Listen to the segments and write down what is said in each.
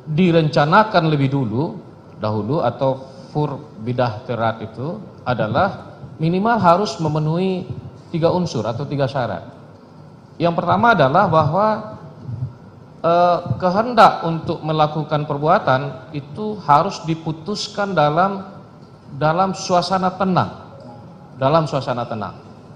direncanakan lebih dahulu atau fur bidah terat itu adalah minimal harus memenuhi 3 unsur atau 3 syarat. Yang pertama adalah bahwa kehendak untuk melakukan perbuatan itu harus diputuskan dalam suasana tenang,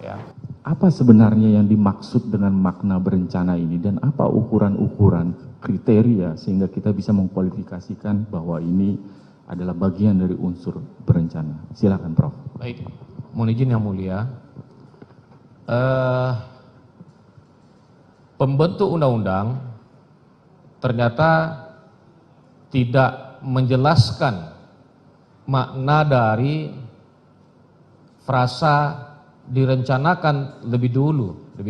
ya. Apa sebenarnya yang dimaksud dengan makna berencana ini dan apa ukuran-ukuran kriteria sehingga kita bisa mengkualifikasikan bahwa ini adalah bagian dari unsur berencana? Silakan, Prof. Baik, mohon izin yang mulia. Pembentuk undang-undang ternyata tidak menjelaskan makna dari frasa direncanakan lebih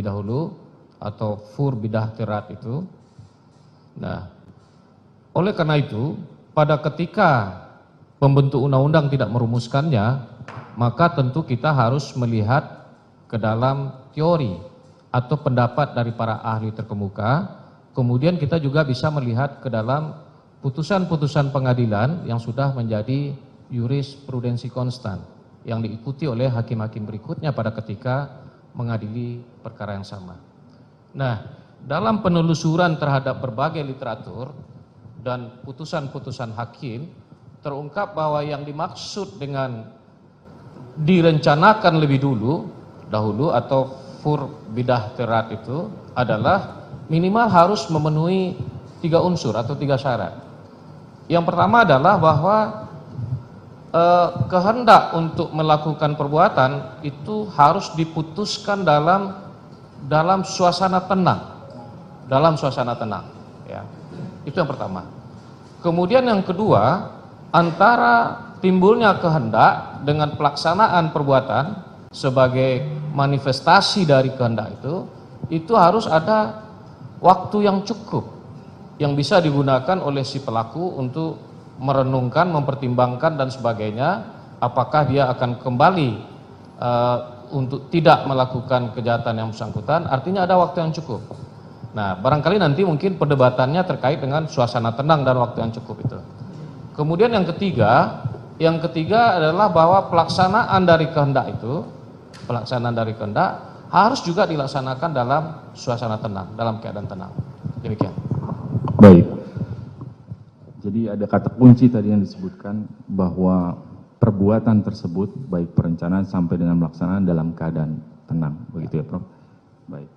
dahulu atau fur bidah terat itu. Nah, oleh karena itu pada ketika pembentuk undang-undang tidak merumuskannya, maka tentu kita harus melihat ke dalam teori atau pendapat dari para ahli terkemuka. Kemudian kita juga bisa melihat ke dalam putusan-putusan pengadilan yang sudah menjadi jurisprudensi konstan yang diikuti oleh hakim-hakim berikutnya pada ketika mengadili perkara yang sama. Nah, dalam penelusuran terhadap berbagai literatur dan putusan-putusan hakim, terungkap bahwa yang dimaksud dengan direncanakan lebih dahulu atau fur bidah terat itu adalah minimal harus memenuhi 3 unsur atau 3 syarat. Yang pertama adalah bahwa kehendak untuk melakukan perbuatan itu harus diputuskan dalam suasana tenang, ya. Itu yang pertama. Kemudian yang kedua, antara timbulnya kehendak dengan pelaksanaan perbuatan sebagai manifestasi dari kehendak itu harus ada waktu yang cukup yang bisa digunakan oleh si pelaku untuk merenungkan, mempertimbangkan dan sebagainya, apakah dia akan kembali untuk tidak melakukan kejahatan yang bersangkutan. Artinya ada waktu yang cukup. Nah, barangkali nanti mungkin perdebatannya terkait dengan suasana tenang dan waktu yang cukup itu. Kemudian yang ketiga adalah bahwa pelaksanaan dari kehendak harus juga dilaksanakan dalam suasana tenang, dalam keadaan tenang. Demikian. Baik. Jadi ada kata kunci tadi yang disebutkan bahwa perbuatan tersebut baik perencanaan sampai dengan pelaksanaan dalam keadaan tenang. Begitu ya, Prof? Baik.